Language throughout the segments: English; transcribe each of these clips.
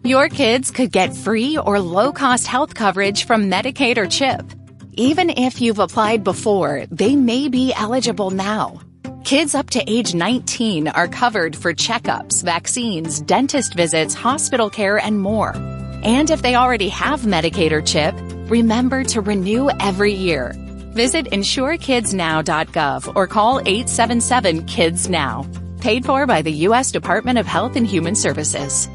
Your kids could get free or low-cost health coverage from Medicaid or CHIP. Even if you've applied before, they may be eligible now. Kids up to age 19 are covered for checkups, vaccines, dentist visits, hospital care, and more. And if they already have Medicaid or CHIP, remember to renew every year. Visit insurekidsnow.gov or call 877-KIDS-NOW. Paid for by the U.S. Department of Health and Human Services.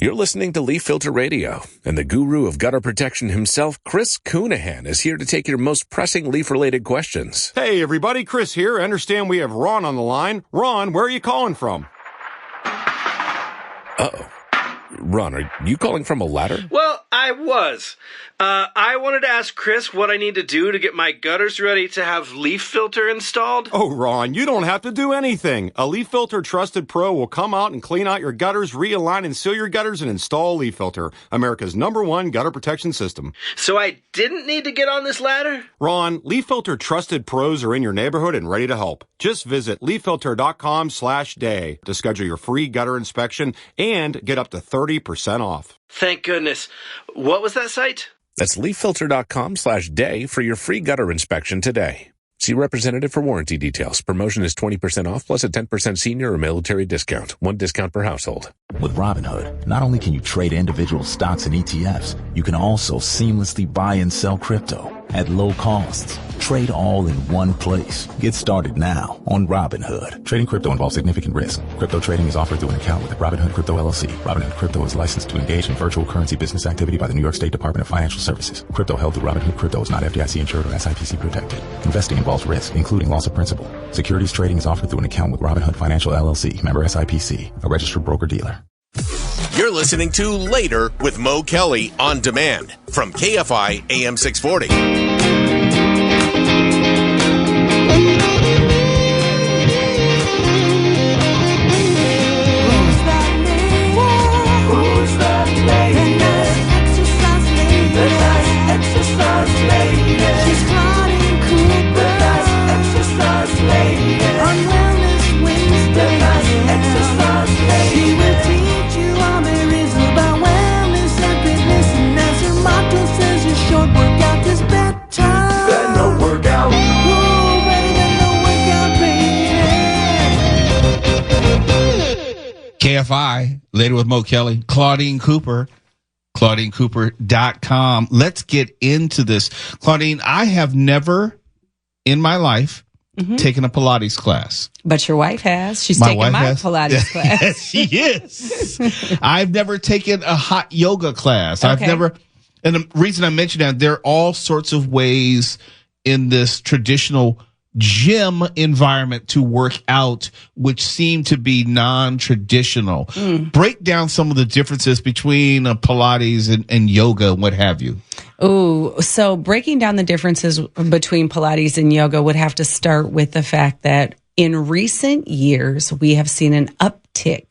You're listening to Leaf Filter Radio, and the guru of gutter protection himself, Chris Coonahan, is here to take your most pressing leaf-related questions. Hey, everybody, Chris here. I understand we have Ron on the line. Ron, where are you calling from? Uh-oh. Ron, are you calling from a ladder? Well, I was. I wanted to ask Chris what I need to do to get my gutters ready to have leaf filter installed. Oh, Ron, you don't have to do anything. A Leaf Filter Trusted Pro will come out and clean out your gutters, realign and seal your gutters, and install Leaf Filter, America's #1 gutter protection system. So I didn't need to get on this ladder? Ron, Leaf Filter Trusted Pros are in your neighborhood and ready to help. Just visit leaffilter.com/day to schedule your free gutter inspection and get up to 30% off. Thank goodness. What was that site? That's leaffilter.com/day for your free gutter inspection today. See representative for warranty details. Promotion is 20% off plus a 10% senior or military discount. One discount per household. With Robinhood, not only can you trade individual stocks and ETFs, you can also seamlessly buy and sell crypto at low costs. Trade all in one place. Get started now on Robinhood. Trading crypto involves significant risk. Crypto trading is offered through an account with Robinhood Crypto LLC. Robinhood Crypto is licensed to engage in virtual currency business activity by the New York State Department of Financial Services. Crypto held through Robinhood Crypto is not FDIC insured or SIPC protected. Investing involves risk, including loss of principal. Securities trading is offered through an account with Robinhood Financial LLC, member SIPC, a registered broker-dealer. You're listening to Later with Mo Kelly on demand from KFI AM 640. She's Claudine Cooper, the best exercise lady. On Wellness Wednesday, the best exercise lady. She will teach you all there is about wellness and fitness. And as her motto says, your short workout is better than no workout. Ooh, better than no workout, baby. KFI, Later with Mo Kelly, Claudine Cooper. ClaudineCooper.com. Let's get into this. Claudine, I have never in my life taken a Pilates class. But your wife has. She's taken my Pilates class. Yes, she is. I've never taken a hot yoga class. Okay. I've never, and the reason I mention that, there are all sorts of ways in this traditional gym environment to work out, which seem to be non-traditional. Break down some of the differences between Pilates and yoga and what have you. Oh, so breaking down the differences between Pilates and yoga would have to start with the fact that in recent years, we have seen an uptick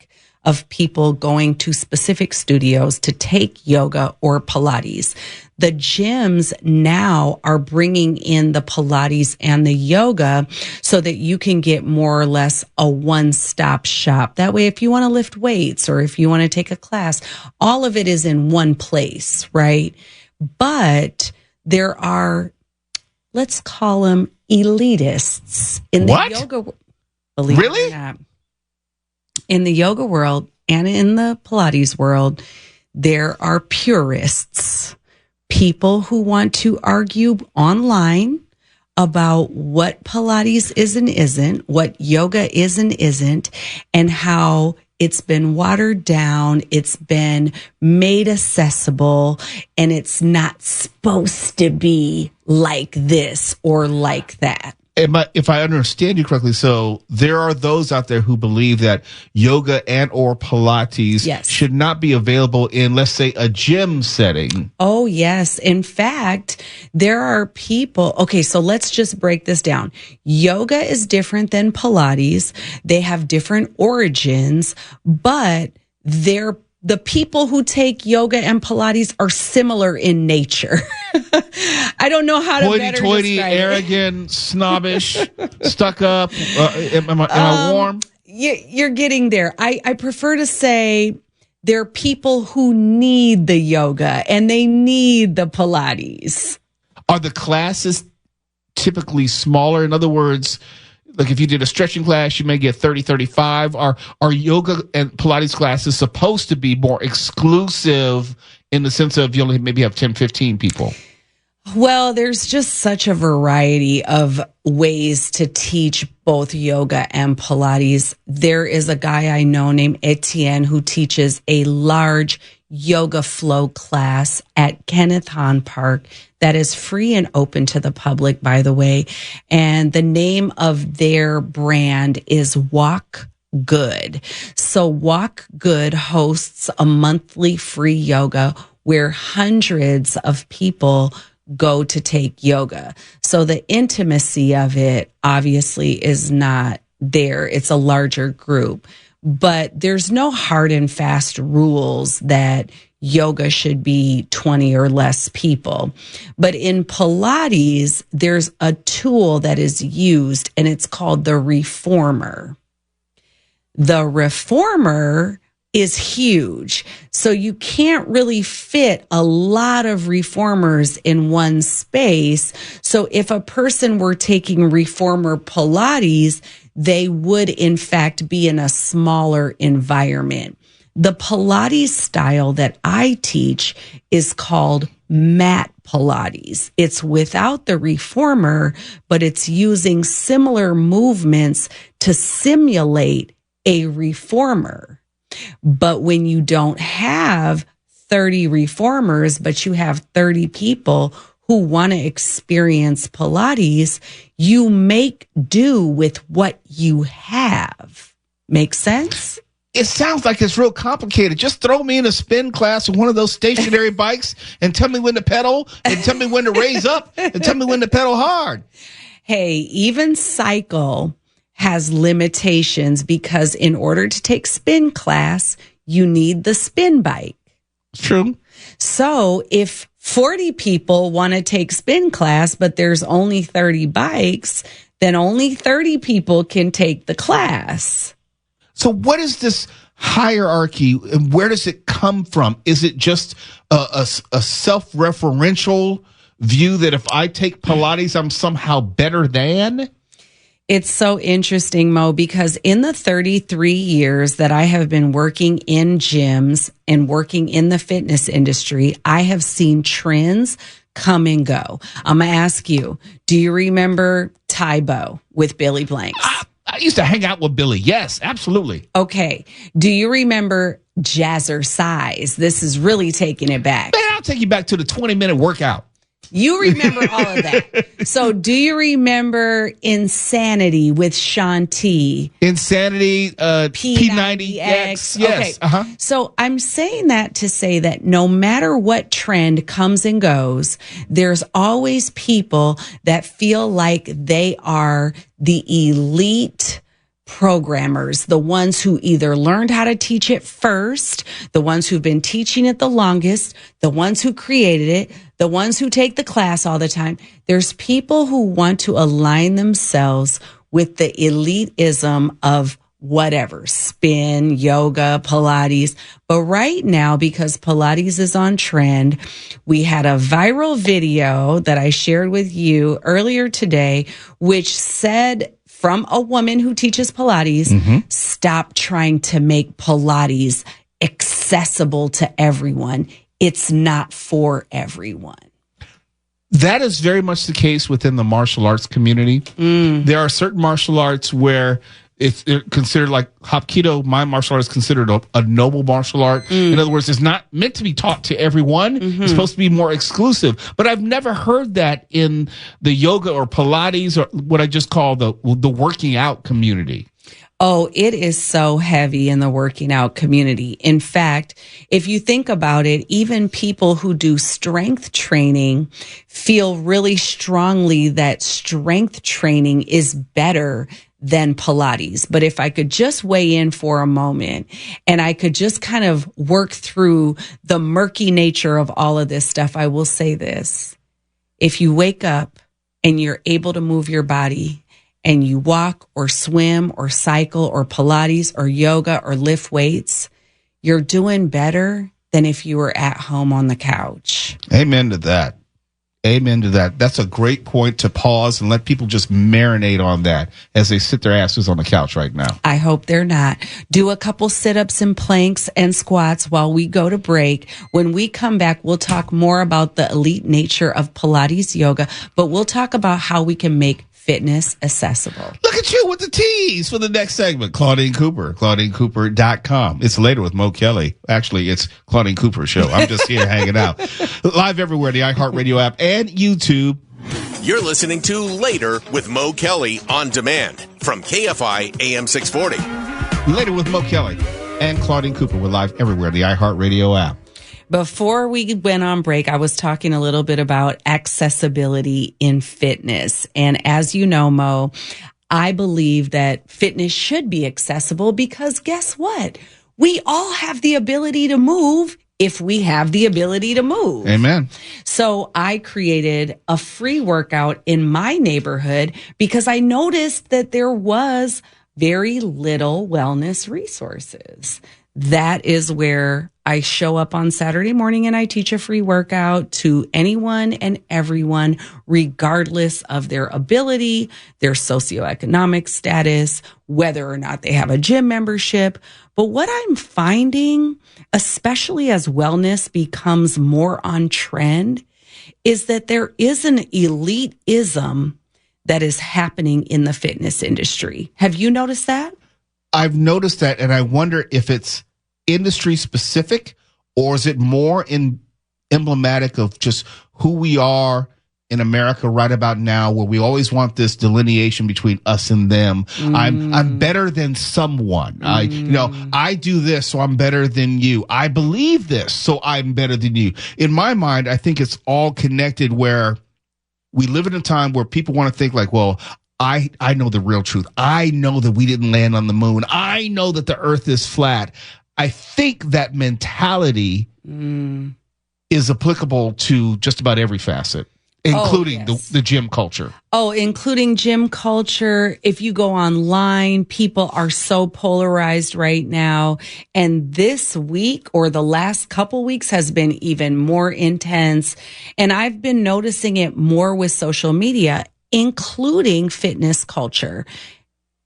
of people going to specific studios to take yoga or Pilates. The gyms now are bringing in the Pilates and the yoga so that you can get more or less a one-stop shop. That way, if you want to lift weights or if you want to take a class, all of it is in one place, right? But there are, let's call them elitists in the yoga world. Believe it or not. In the yoga world and in the Pilates world, there are purists. People who want to argue online about what Pilates is and isn't, what yoga is and isn't, and how it's been watered down, it's been made accessible, and it's not supposed to be like this or like that. If I understand you correctly, so there are those out there who believe that yoga and or Pilates should not be available in, let's say, a gym setting. Oh, yes. In fact, there are people. Okay, so let's just break this down. Yoga is different than Pilates. They have different origins, but the people who take yoga and Pilates are similar in nature. I don't know how to better describe it. Arrogant, snobbish, stuck up. Am I warm? You're getting there. I prefer to say There are people who need the yoga and they need the Pilates. Are the classes typically smaller? In other words, like if you did a stretching class, you may get 30, 35. Are yoga and Pilates classes supposed to be more exclusive in the sense of you only maybe have 10, 15 people? Well, there's just such a variety of ways to teach both yoga and Pilates. There is a guy I know named Etienne who teaches a large yoga flow class at Kenneth Hahn Park that is free and open to the public, by the way. And the name of their brand is Walk Good. So Walk Good hosts a monthly free yoga where hundreds of people go to take yoga. So the intimacy of it obviously is not there. It's a larger group, but there's no hard and fast rules that yoga should be 20 or less people. But in Pilates, there's a tool that is used and it's called the reformer. The reformer is huge. So you can't really fit a lot of reformers in one space. So if a person were taking reformer Pilates, they would in fact be in a smaller environment. The Pilates style that I teach is called mat Pilates. It's without the reformer, but it's using similar movements to simulate a reformer. But when you don't have 30 reformers, but you have 30 people who want to experience Pilates, you make do with what you have. Make sense? It sounds like it's real complicated. Just throw me in a spin class with one of those stationary bikes and tell me when to pedal and tell me when to raise up and tell me when to pedal hard. Hey, even cycle has limitations because in order to take spin class, you need the spin bike. True. So if 40 people want to take spin class, but there's only 30 bikes, then only 30 people can take the class. So what is this hierarchy and where does it come from? Is it just a self-referential view that if I take Pilates, I'm somehow better than? It's so interesting, Mo, because in the 33 years that I have been working in gyms and working in the fitness industry, I have seen trends come and go. I'm going to ask you, do you remember Tybo with Billy Blanks? I used to hang out with Billy. Yes, absolutely. Okay. Do you remember Jazzercise? This is really taking it back. Man, I'll take you back to the 20-minute workout. You remember all of that. So do you remember Insanity with Shanti? Insanity, P90X. Yes. Okay. Uh-huh. So I'm saying that to say that no matter what trend comes and goes, there's always people that feel like they are the elite programmers, the ones who either learned how to teach it first, the ones who've been teaching it the longest, the ones who created it, the ones who take the class all the time. There's people who want to align themselves with the elitism of whatever, spin, yoga, Pilates. But right now, because Pilates is on trend, we had a viral video that I shared with you earlier today, which said from a woman who teaches Pilates, stop trying to make Pilates accessible to everyone. It's not for everyone. That is very much the case within the martial arts community. There are certain martial arts where it's considered like Hapkido. My martial art is considered a noble martial art. In other words, it's not meant to be taught to everyone. It's supposed to be more exclusive. But I've never heard that in the yoga or Pilates or what I just call the working out community. Oh, it is so heavy in the working out community. In fact, if you think about it, even people who do strength training feel really strongly that strength training is better than Pilates. But if I could just weigh in for a moment and I could just kind of work through the murky nature of all of this stuff, I will say this. If you wake up and you're able to move your body and you walk or swim or cycle or Pilates or yoga or lift weights, you're doing better than if you were at home on the couch. Amen to that. Amen to that. That's a great point to pause and let people just marinate on that as they sit their asses on the couch right now. I hope they're not. Do a couple sit-ups and planks and squats while we go to break. When we come back, we'll talk more about the elite nature of Pilates yoga, but we'll talk about how we can make fitness accessible. Look at you with the tease for the next segment. Claudine Cooper, ClaudineCooper.com. It's Later with Mo Kelly. Actually, it's Claudine Cooper's show. I'm just here hanging out. Live everywhere, the iHeartRadio app and YouTube. You're listening to Later with Mo Kelly on demand from KFI AM 640. Later with Mo Kelly and Claudine Cooper. We're live everywhere, the iHeartRadio app. Before we went on break, I was talking a little bit about accessibility in fitness. And as you know, Mo, I believe that fitness should be accessible because guess what? We all have the ability to move if we have the ability to move. Amen. So I created a free workout in my neighborhood because I noticed that there was very little wellness resources. That is where I show up on Saturday morning and I teach a free workout to anyone and everyone, regardless of their ability, their socioeconomic status, whether or not they have a gym membership. But what I'm finding, especially as wellness becomes more on trend, is that there is an elitism that is happening in the fitness industry. Have you noticed that? I've noticed that, and I wonder if it's industry specific or is it more emblematic of just who we are in America right about now, where we always want this delineation between us and them. I'm better than someone. I do this, so I'm better than you. I believe this, so I'm better than you. In my mind, I think it's all connected, where we live in a time where people want to think like, well, I know the real truth. I know that we didn't land on the moon. I know that the earth is flat. I think that mentality is applicable to just about every facet, including the gym culture. Oh, including gym culture. If you go online, people are so polarized right now. And this week or the last couple weeks has been even more intense. And I've been noticing it more with social media, including fitness culture.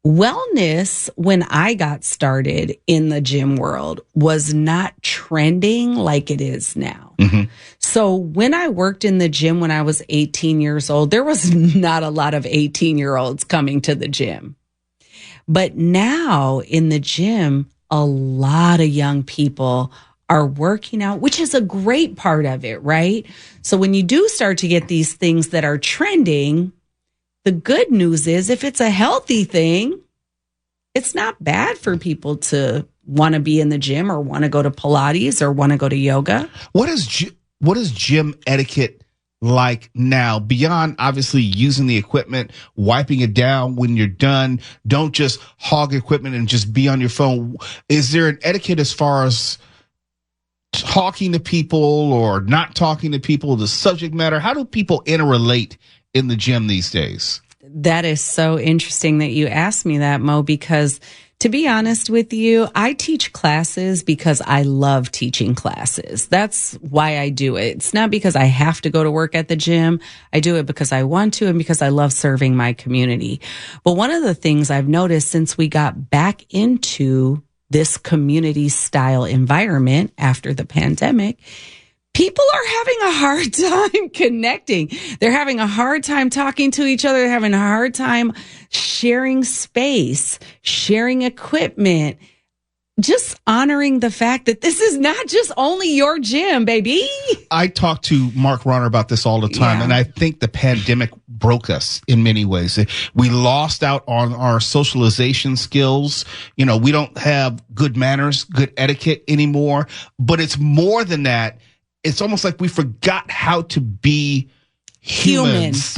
Wellness, when I got started in the gym world, was not trending like it is now. Mm-hmm. So when I worked in the gym when I was 18 years old, there was not a lot of 18-year-olds coming to the gym. But now in the gym, a lot of young people are working out, which is a great part of it, right? So when you do start to get these things that are trending, the good news is if it's a healthy thing, it's not bad for people to want to be in the gym or want to go to Pilates or want to go to yoga. What is gym etiquette like now, beyond obviously using the equipment, wiping it down when you're done? Don't just hog equipment and just be on your phone. Is there an etiquette as far as talking to people or not talking to people, the subject matter? How do people interrelate in the gym these days? That is so interesting that you asked me that, Mo, because to be honest with you, I teach classes because I love teaching classes. That's why I do it. It's not because I have to go to work at the gym. I do it because I want to and because I love serving my community. But one of the things I've noticed since we got back into this community style environment after the pandemic, people are having a hard time connecting. They're having a hard time talking to each other. They're having a hard time sharing space, sharing equipment, just honoring the fact that this is not just only your gym, baby. I talk to Mark Ronner about this all the time, and I think the pandemic broke us in many ways. We lost out on our socialization skills. You know, we don't have good manners, good etiquette anymore, but it's more than that. It's almost like we forgot how to be humans.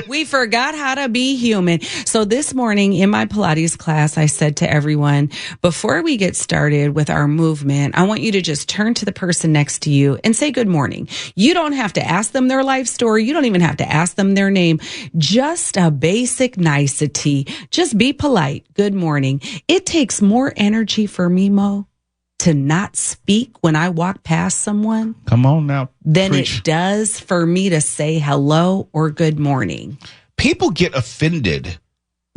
We forgot how to be human. So this morning in my Pilates class, I said to everyone, before we get started with our movement, I want you to just turn to the person next to you and say good morning. You don't have to ask them their life story. You don't even have to ask them their name. Just a basic nicety. Just be polite. Good morning. It takes more energy for me, Mo, to not speak when I walk past someone Come on now. than Preach. it does for me to say hello or good morning. People get offended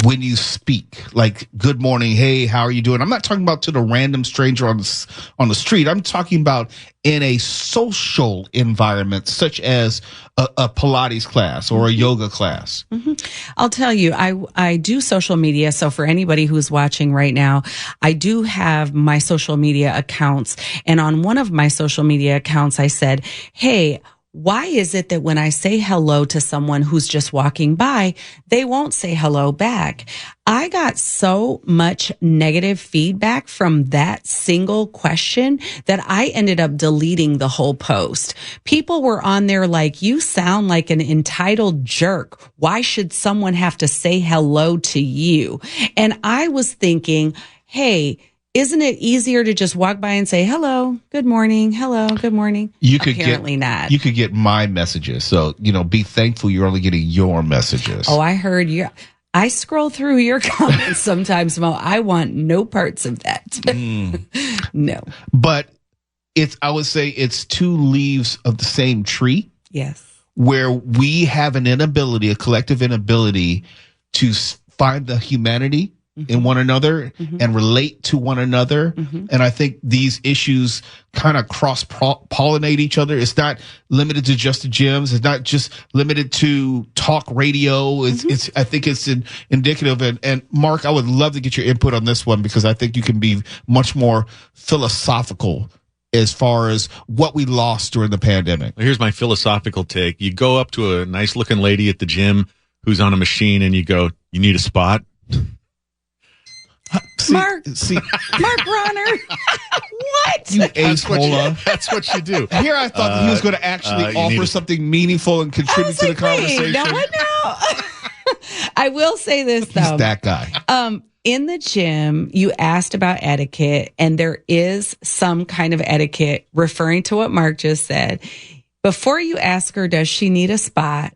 when you speak, like good morning, hey, how are you doing? I'm not talking about to the random stranger on the street. I'm talking about in a social environment, such as a Pilates class or a yoga class. Mm-hmm. I'll tell you, I do social media. So for anybody who's watching right now, I do have my social media accounts. And on one of my social media accounts, I said, hey, why is it that when I say hello to someone who's just walking by, they won't say hello back? I got so much negative feedback from that single question that I ended up deleting the whole post. People were on there like, you sound like an entitled jerk. Why should someone have to say hello to you? And I was thinking, hey, isn't it easier to just walk by and say, hello, good morning, hello, good morning? Apparently not. You could get my messages. So, be thankful you're only getting your messages. Oh, I heard you. I scroll through your comments sometimes, Mo. I want no parts of that. No. But I would say it's two leaves of the same tree. Yes. Where we have a collective inability to find the humanity in one another and relate to one another. And I think these issues kind of cross-pollinate each other. It's not limited to just the gyms. It's not just limited to talk radio. I think it's indicative. And Mark, I would love to get your input on this one because I think you can be much more philosophical as far as what we lost during the pandemic. Here's my philosophical take. You go up to a nice looking lady at the gym who's on a machine and you go, you need a spot? Mark Ronner. What? You ace-hola. That's what you do. Here I thought that he was going to actually offer something meaningful and contribute to the conversation. No, I will say this, though. He's that guy. In the gym, you asked about etiquette, and there is some kind of etiquette referring to what Mark just said. Before you ask her, does she need a spot?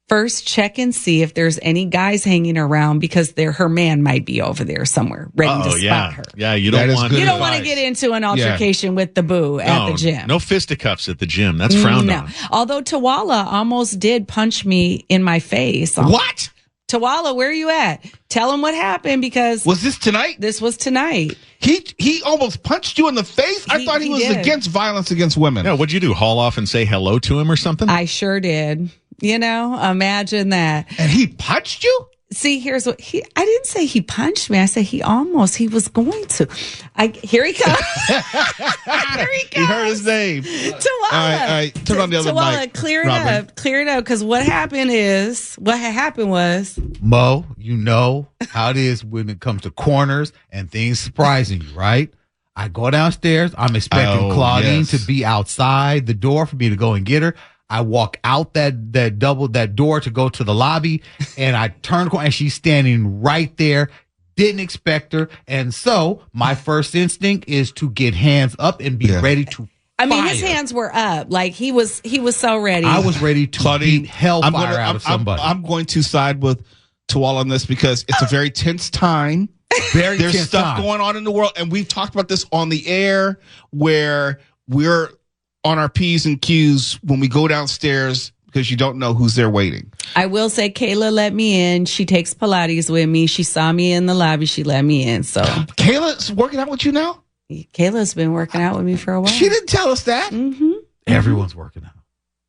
First, check and see if there's any guys hanging around because her man might be over there somewhere ready to spot her. Yeah, you don't want to get into an altercation with the boo at the gym. No fisticuffs at the gym. That's frowned on. Although Tawala almost did punch me in my face. What? Tawala, where are you at? Tell him what happened because... Was this tonight? This was tonight. He almost punched you in the face? I thought he was against violence against women. Yeah, what'd you do? Haul off and say hello to him or something? I sure did. Imagine that. And he punched you? See, here's what I didn't say he punched me. I said he was going to. Here he comes. Here he comes. He heard his name. Tawala. All right. Turn on the other mic. Clear it up. Because what happened was. Mo, you know how it is when it comes to corners and things surprising you, right? I go downstairs. I'm expecting Claudine to be outside the door for me to go and get her. I walk out that door to go to the lobby, and I turn and she's standing right there. Didn't expect her, and so my first instinct is to get hands up and be ready to. I mean, his hands were up, like he was so ready. I was ready to beat hellfire out of somebody. I'm going to side with Tawala on this because it's a very tense time. There's stuff going on in the world, and we've talked about this on the air where we're on our P's and Q's when we go downstairs because you don't know who's there waiting. I will say Kayla let me in. She takes Pilates with me. She saw me in the lobby. She let me in. So Kayla's working out with you now? Kayla's been working out with me for a while. She didn't tell us that. Everyone's working out.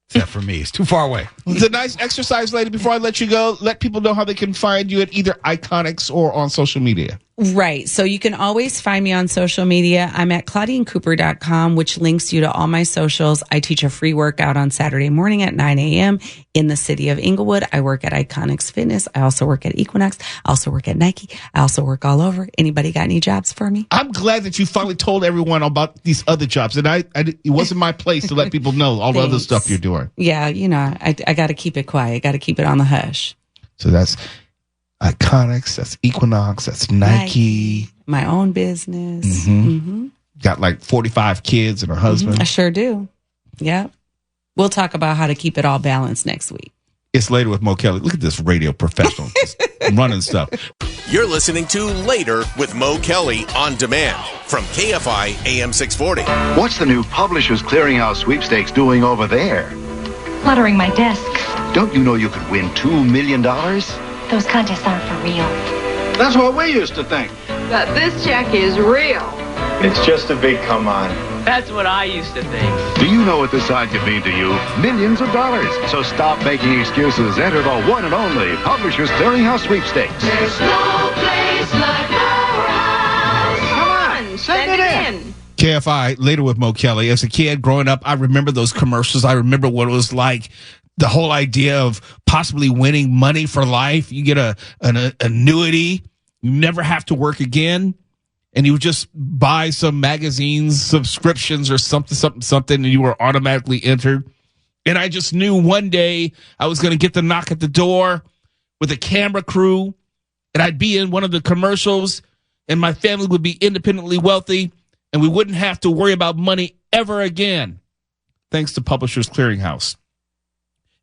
Except for me. It's too far away. It's a nice exercise, lady. Before I let you go, let people know how they can find you at either Iconics or on social media. Right. So you can always find me on social media. I'm at ClaudineCooper.com, which links you to all my socials. I teach a free workout on Saturday morning at 9 a.m. in the city of Inglewood. I work at Iconics Fitness. I also work at Equinox. I also work at Nike. I also work all over. Anybody got any jobs for me? I'm glad that you finally told everyone about these other jobs. And it wasn't my place to let people know all the other stuff you're doing. Yeah, I got to keep it quiet. Got to keep it on the hush. So that's Iconics, that's Equinox, that's Nike. My own business. Got like 45 kids and her husband. I sure do. Yeah. We'll talk about how to keep it all balanced next week. It's Later with Mo Kelly. Look at this radio professional just running stuff. You're listening to Later with Mo Kelly on demand from KFI AM 640. What's the new Publishers Clearinghouse sweepstakes doing over there? Cluttering my desk. Don't you know you could win $2 million? Those contests aren't for real. That's what we used to think. That this check is real. It's just a big come on. That's what I used to think. Do you know what this sign could mean to you? Millions of dollars. So stop making excuses. Enter the one and only Publishers Clearinghouse sweepstakes. There's no place like our house. Come on, send it in. KFI, Later with Mo Kelly. As a kid growing up, I remember those commercials. I remember what it was like. The whole idea of possibly winning money for life. You get an annuity. You never have to work again. And you would just buy some magazines, subscriptions or something, and you were automatically entered. And I just knew one day I was going to get the knock at the door with a camera crew, and I'd be in one of the commercials, and my family would be independently wealthy, and we wouldn't have to worry about money ever again, thanks to Publishers Clearinghouse.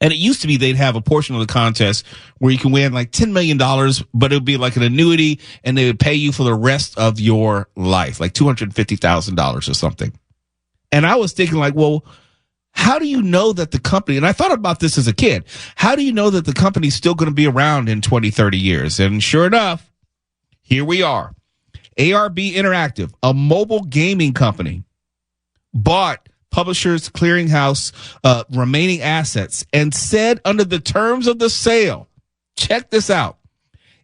And it used to be they'd have a portion of the contest where you can win like $10 million, but it would be like an annuity, and they would pay you for the rest of your life, like $250,000 or something. And I was thinking like, well, how do you know that the company, and I thought about this as a kid, how do you know that the company's still going to be around in 20, 30 years? And sure enough, here we are. ARB Interactive, a mobile gaming company, bought Publishers Clearinghouse remaining assets and said under the terms of the sale, check this out,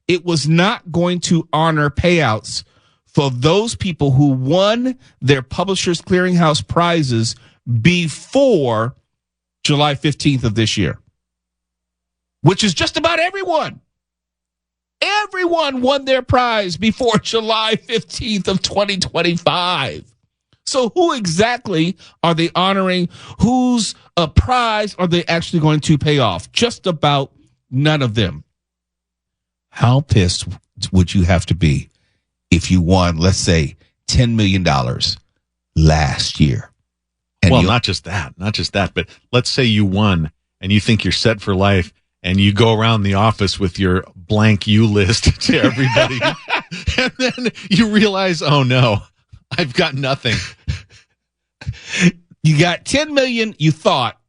it was not going to honor payouts for those people who won their Publishers Clearinghouse prizes before July 15th of this year, which is just about everyone. Everyone won their prize before July 15th of 2025. So who exactly are they honoring? Whose prize are they actually going to pay off? Just about none of them. How pissed would you have to be if you won, let's say, $10 million last year? And well, not just that, but let's say you won and you think you're set for life and you go around the office with your blank U list to everybody. And then you realize, oh no, I've got nothing. You got 10 million. You thought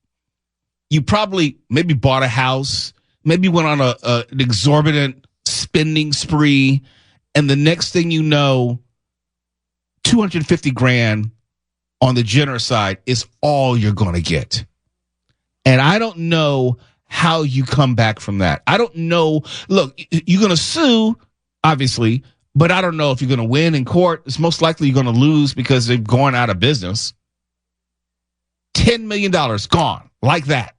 you probably maybe bought a house, maybe went on an exorbitant spending spree. And the next thing you know, 250 grand on the generous side is all you're going to get. And I don't know how you come back from that. I don't know. Look, you're going to sue, obviously, but I don't know if you're going to win in court. It's most likely you're going to lose because they're going out of business. $10 million gone like that.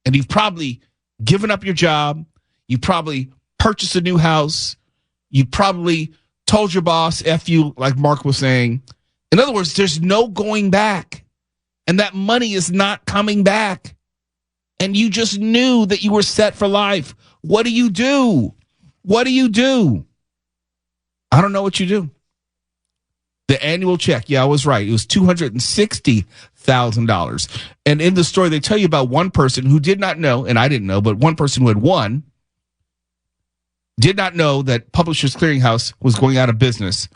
And you've probably given up your job. You probably purchased a new house. You probably told your boss, F you, like Mark was saying. In other words, there's no going back. And that money is not coming back. And you just knew that you were set for life. What do you do? What do you do? I don't know what you do. The annual check, yeah, I was right. It was $260,000. And in the story, they tell you about one person who did not know, and I didn't know, but one person who had won did not know that Publishers Clearinghouse was going out of business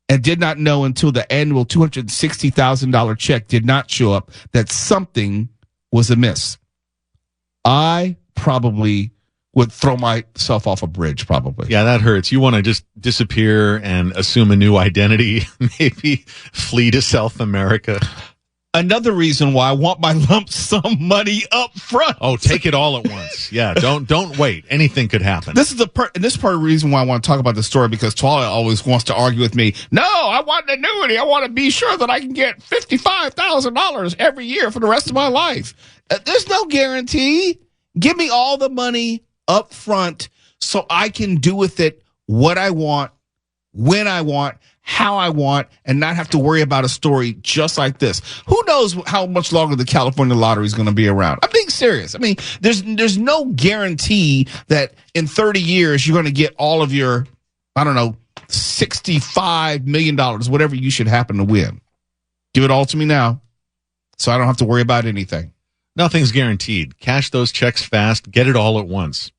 and did not know until the annual $260,000 check did not show up that something was amiss. I probably would throw myself off a bridge, probably. Yeah, that hurts. You want to just disappear and assume a new identity, maybe flee to South America. Another reason why I want my lump sum money up front. Oh, take it all at once. Yeah, don't wait. Anything could happen. This is part of the reason why I want to talk about the story, because Twala always wants to argue with me. No, I want an annuity. I want to be sure that I can get $55,000 every year for the rest of my life. There's no guarantee. Give me all the money up front so I can do with it what I want, when I want, how I want, and not have to worry about a story just like this. Who knows how much longer the California lottery is going to be around? I'm being serious. I mean, there's no guarantee that in 30 years you're going to get all of your, I don't know, $65 million, whatever you should happen to win. Give it all to me now so I don't have to worry about anything. Nothing's guaranteed. Cash those checks fast. Get it all at once.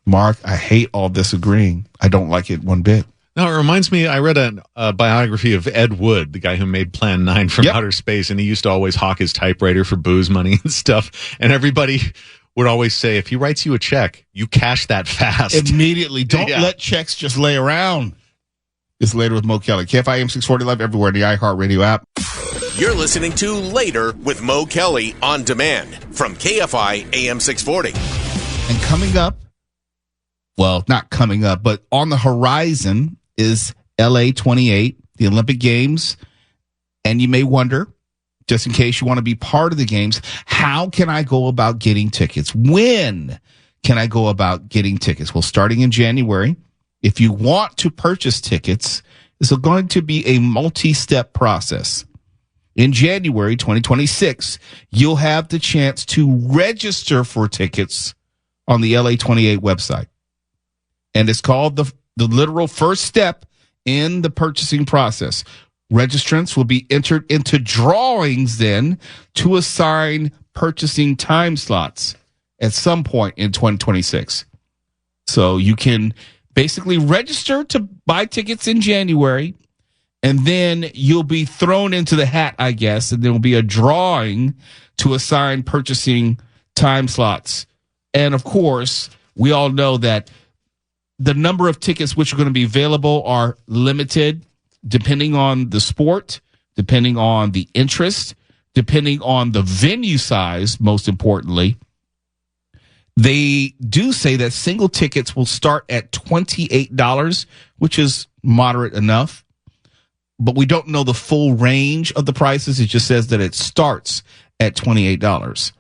Mark, I hate all this agreeing. I don't like it one bit. No, it reminds me, I read a biography of Ed Wood, the guy who made Plan 9 from outer space, and he used to always hawk his typewriter for booze money and stuff. And everybody would always say, if he writes you a check, you cash that fast. Immediately. Don't let checks just lay around. It's Later with Mo Kelly. KFI AM 640 Live everywhere in the iHeartRadio app. You're listening to Later with Mo Kelly on demand from KFI AM 640. And coming up, well, not coming up, but on the horizon is LA 28, the Olympic Games. And you may wonder, just in case you want to be part of the games, how can I go about getting tickets? When can I go about getting tickets? Well, starting in January, if you want to purchase tickets, it's going to be a multi-step process. In January 2026, you'll have the chance to register for tickets on the LA 28 website. And it's called the literal first step in the purchasing process. Registrants will be entered into drawings then to assign purchasing time slots at some point in 2026. So you can basically register to buy tickets in January, and then you'll be thrown into the hat, I guess, and there will be a drawing to assign purchasing time slots. And of course, we all know that the number of tickets which are going to be available are limited depending on the sport, depending on the interest, depending on the venue size, most importantly. They do say that single tickets will start at $28, which is moderate enough. But we don't know the full range of the prices. It just says that it starts at $28.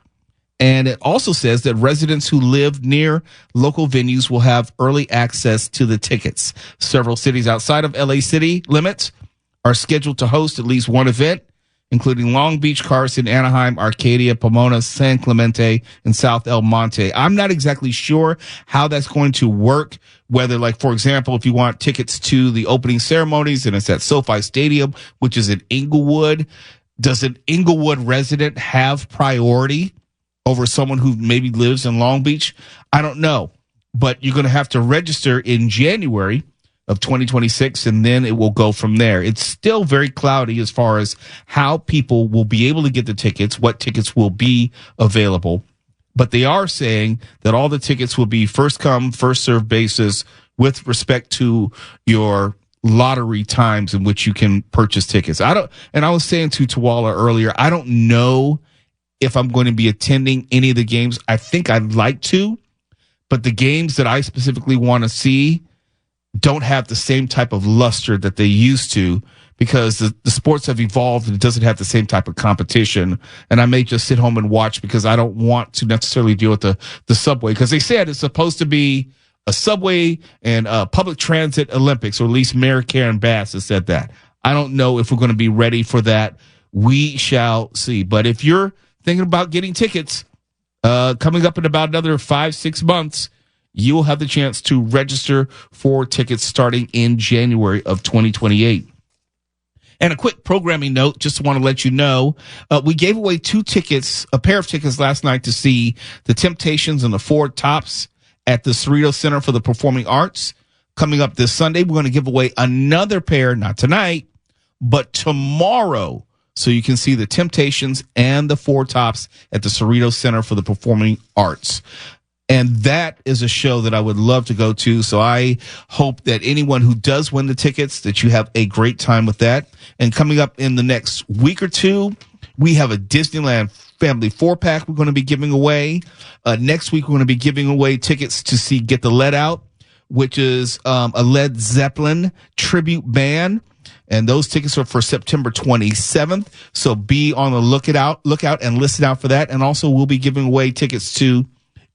And it also says that residents who live near local venues will have early access to the tickets. Several cities outside of LA city limits are scheduled to host at least one event, including Long Beach, Carson, Anaheim, Arcadia, Pomona, San Clemente, and South El Monte. I'm not exactly sure how that's going to work, whether, like, for example, if you want tickets to the opening ceremonies and it's at SoFi Stadium, which is in Inglewood, does an Inglewood resident have priority over someone who maybe lives in Long Beach? I don't know, but you're going to have to register in January of 2026, and then it will go from there. It's still very cloudy as far as how people will be able to get the tickets, what tickets will be available. But they are saying that all the tickets will be first come, first served basis with respect to your lottery times in which you can purchase tickets. I was saying to Tawala earlier, I don't know if I'm going to be attending any of the games. I think I'd like to, but the games that I specifically want to see don't have the same type of luster that they used to, because the sports have evolved and it doesn't have the same type of competition. And I may just sit home and watch because I don't want to necessarily deal with the subway, because they said it's supposed to be a subway and public transit Olympics, or at least Mayor Karen Bass has said that. I don't know if we're going to be ready for that. We shall see. But if you're thinking about getting tickets coming up in about another 5-6 months, you will have the chance to register for tickets starting in January of 2028. And a quick programming note, just want to let you know, we gave away a pair of tickets last night to see the Temptations and the Four Tops at the Cerritos Center for the Performing Arts. Coming up this Sunday, we're going to give away another pair, not tonight, but tomorrow. So you can see the Temptations and the Four Tops at the Cerritos Center for the Performing Arts. And that is a show that I would love to go to. So I hope that anyone who does win the tickets, that you have a great time with that. And coming up in the next week or two, we have a Disneyland Family 4-pack we're going to be giving away. Next week, we're going to be giving away tickets to see Get the Lead Out, which is a Led Zeppelin tribute band. And those tickets are for September 27th. So be on the lookout and listen out for that. And also, we'll be giving away tickets to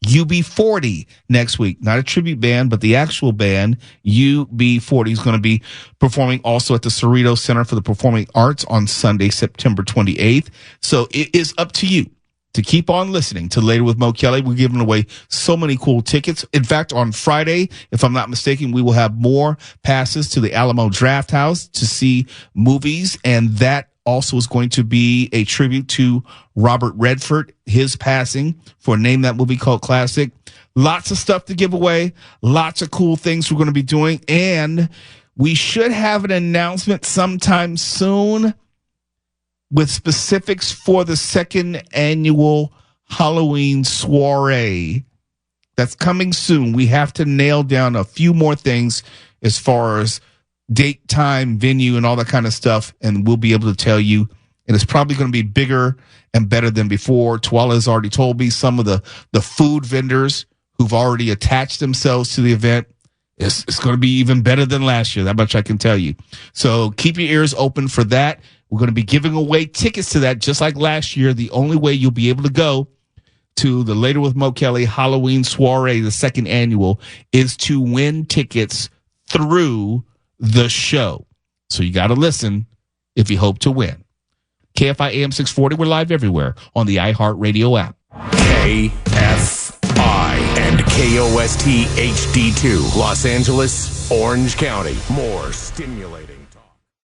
UB40 next week. Not a tribute band, but the actual band, UB40, is going to be performing also at the Cerritos Center for the Performing Arts on Sunday, September 28th. So it is up to you to keep on listening to Later with Mo Kelly. We're giving away so many cool tickets. In fact, on Friday, if I'm not mistaken, we will have more passes to the Alamo Draft House to see movies, and that also is going to be a tribute to Robert Redford, his passing, for a Name That Movie Cult Classic. Lots of stuff to give away. Lots of cool things we're going to be doing. And we should have an announcement sometime soon with specifics for the second annual Halloween soiree. That's coming soon. We have to nail down a few more things as far as date, time, venue, and all that kind of stuff. And we'll be able to tell you. And it's probably going to be bigger and better than before. Twala has already told me some of the food vendors who've already attached themselves to the event. It's going to be even better than last year. That much I can tell you. So keep your ears open for that. We're going to be giving away tickets to that just like last year. The only way you'll be able to go to the Later with Mo Kelly Halloween soiree, the second annual, is to win tickets through the show. So you got to listen if you hope to win. KFI AM 640, we're live everywhere on the iHeartRadio app. KFI and KOST HD2, Los Angeles, Orange County. More stimulating.